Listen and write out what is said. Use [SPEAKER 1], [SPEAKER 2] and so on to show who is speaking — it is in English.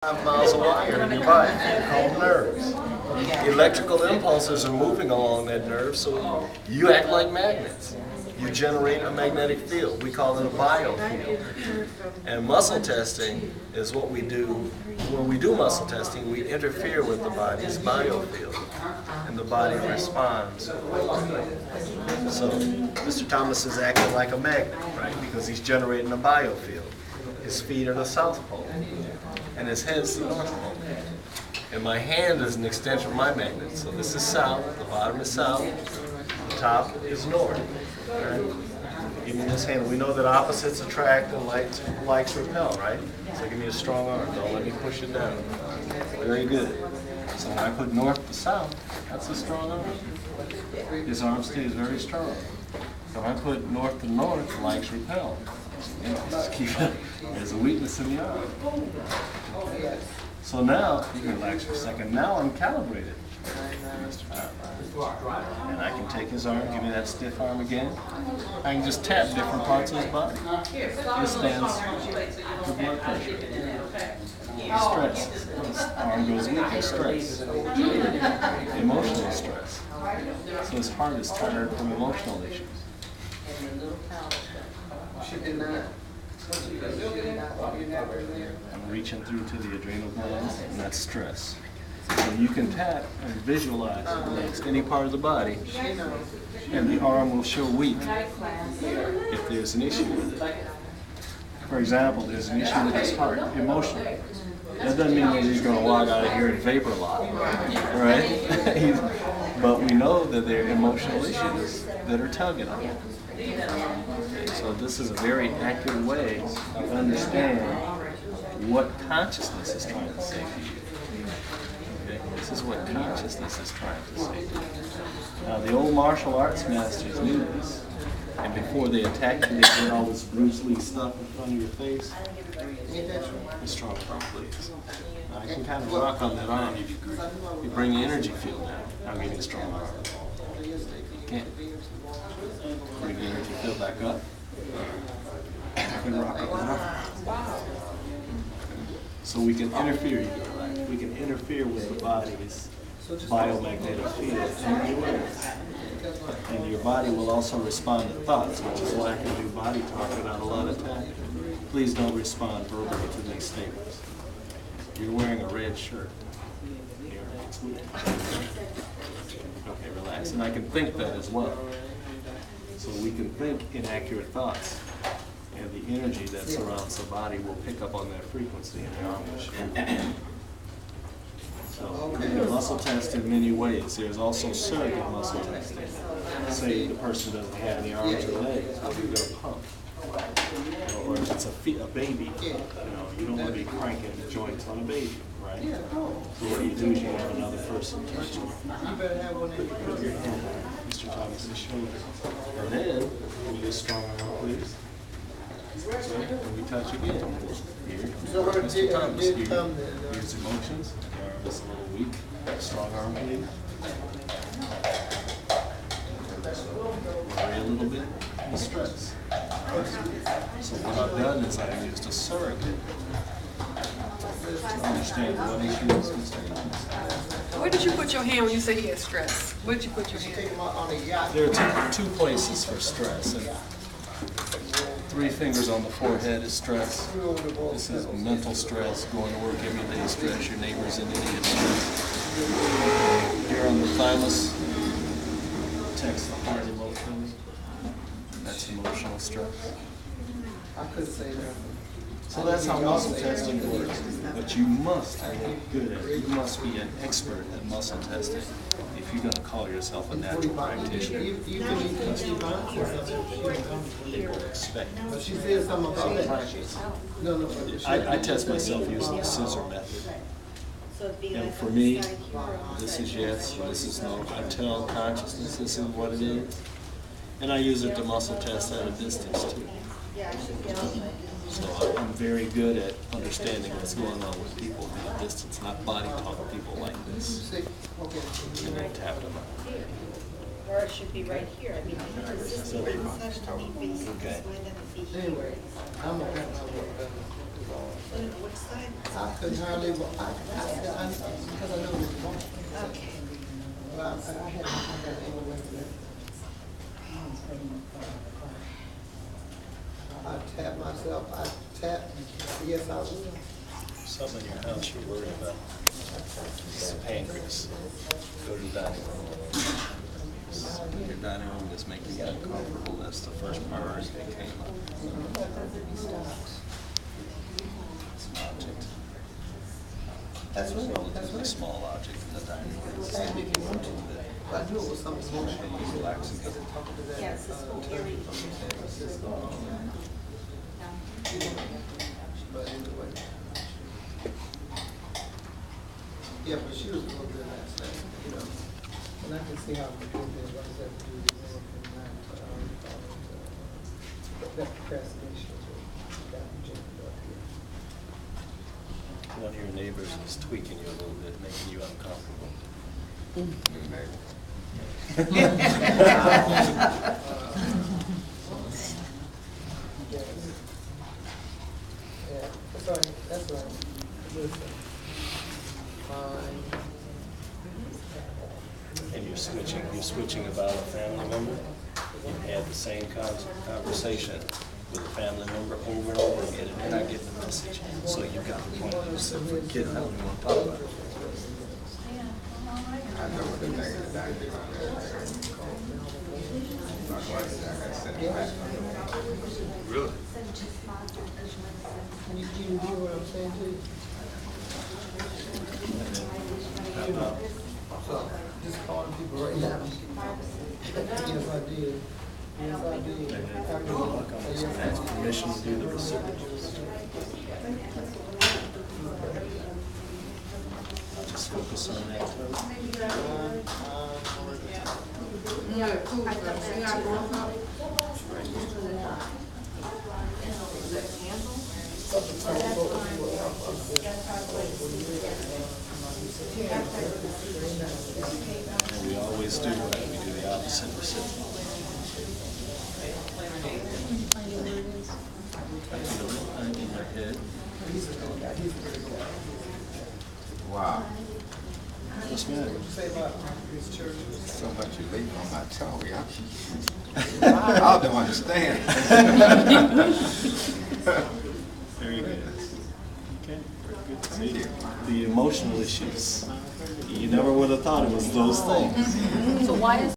[SPEAKER 1] Miles of wire in your body called nerves. Electrical impulses are moving along that nerve, so you act like magnets. You generate a magnetic field. We call it a biofield. And muscle testing is what we do. When we do muscle testing, we interfere with the body's biofield, and the body responds. So Mr. Thomas is acting like a magnet, right? Because he's generating a biofield. His feet are the south pole, and his head's the north pole. And my hand is an extension of my magnet. So this is south, the bottom is south, the top is north. Right? Give me this hand. We know that opposites attract and likes repel, right? So give me a strong arm. Don't let me push it down. Very good. So when I put north to south, that's a strong arm. His arm stays very strong. So if I put north to north, likes repel. Just keep it. There's a weakness in the arm. So now, you can relax for a second. Now I'm calibrated. And I can take his arm, give me that stiff arm again. I can just tap different parts of his body. This stands for blood pressure. Stress. His arm goes weak in stress. Emotional stress. So his heart is tired from emotional issues. I'm reaching through to the adrenal glands, and that's stress. So you can tap and visualize against any part of the body, and the arm will show weak if there's an issue with it. For example, there's an issue with his heart, emotionally. That doesn't mean that he's going to walk out of here and vapor lock, right? But we know that there are emotional issues that are tugging on him. So this is a very accurate way to understand what consciousness is trying to say to you. Okay? This is what consciousness is trying to say to you. Now the old martial arts masters knew this, and before they attacked you, they did all this Bruce Lee stuff in front of your face. A strong arm, please. Now, you can kind of rock on that arm. You bring the energy field down. I'll give you a strong arm. Okay. Bring the energy field back up. You can rock on that arm. So we can interfere. We can interfere with the body's biomagnetic field. And your body will also respond to thoughts, which is why I can do body talk without a lot of tapping. Please don't respond verbally to these statements. You're wearing a red shirt. Okay, relax. And I can think that as well. So we can think inaccurate thoughts, and the energy that surrounds the body will pick up on that frequency and the arm will show. So you can muscle test in many ways. There's also surrogate muscle testing. Say the person doesn't have any arms or legs, well, you're going to pump. Or if it's a baby, you don't want to be cranking the joints on a baby, right? So what you do is you have another person touch you. Put your hand on Mr. Thomas's shoulder. And then, can you just strong arm, please? So, when we touch again, here, Mr. Thomas, here's emotions. The arm is a little weak. Strong arm, please. Worry a little bit and stress. So what I've done is I've used a surrogate to understand what issues Mr. Thomas.
[SPEAKER 2] Where did you put your hand when you say he had stress? Where did you put your hand?
[SPEAKER 1] There are two places for stress. And 3 fingers on the forehead is stress. This is mental stress, going to work every day stress, your neighbor's an idiot stress. Here on the thymus, protects the heart emotions. That's emotional stress.
[SPEAKER 3] I could say that.
[SPEAKER 1] So that's how muscle testing works. But you must be good at it. You must be an expert at muscle testing if you're going to call yourself a natural practitioner. They will expect it.
[SPEAKER 3] She said something about
[SPEAKER 1] Practice.
[SPEAKER 3] No.
[SPEAKER 1] I test myself using the scissor method. And for me, this is yes, this is no. I tell consciousness this is what it is. And I use it to muscle test at a distance too. So I'm very good at understanding what's going on with people at a distance, not body talk people like this. And then tap them out.
[SPEAKER 4] Or it should be right here. I mean, this is 7 feet,
[SPEAKER 1] Okay.
[SPEAKER 4] why not be here?
[SPEAKER 3] Anyway, I'm gonna have my work done. I couldn't hardly walk, because I know it was wrong.
[SPEAKER 4] Okay.
[SPEAKER 3] But I had to go away from that. I tap myself, I tap, yes, I will.
[SPEAKER 1] Something in your house you're worried about. It's the pancreas. Go to the dining room. Your dining room is making you uncomfortable. That's the first priority that came up. It's an object.
[SPEAKER 3] That's right, that's
[SPEAKER 1] Relatively
[SPEAKER 3] right.
[SPEAKER 1] small object in the dining room.
[SPEAKER 3] It's like if you want to, but I knew it was something emotional.
[SPEAKER 1] It's relaxing.
[SPEAKER 4] Yes, this whole area.
[SPEAKER 3] But anyway. Yeah, but she was a little bit last night, you know. And I can see how good it was that to do the work and not, that procrastination is what got me jammed up here.
[SPEAKER 1] One of your neighbors is tweaking you a little bit, making you uncomfortable.
[SPEAKER 3] Yeah, that's right, that's right. Listen. Fine.
[SPEAKER 1] And you're switching about a family member. You had the same conversation with a family member over and over again, and they're not getting the message. So you got the point of yourself, forget it, I don't even want to talk about it.
[SPEAKER 5] I know what the thing is that I do.
[SPEAKER 1] Really?
[SPEAKER 3] You hear what I'm saying to you? So, just calling people right now. Yes, I did. Yes, I did.
[SPEAKER 1] Ask permission to do the research. Just focus on that. And we always do that. We do the opposite. We sit. I feel it in my head.
[SPEAKER 5] Wow.
[SPEAKER 1] What's the matter?
[SPEAKER 3] Say about this church.
[SPEAKER 5] So much you leave on my tongue. I don't understand.
[SPEAKER 1] Very good. Okay, good to see you. The emotional issues. You never would have thought it was those things.
[SPEAKER 2] So why is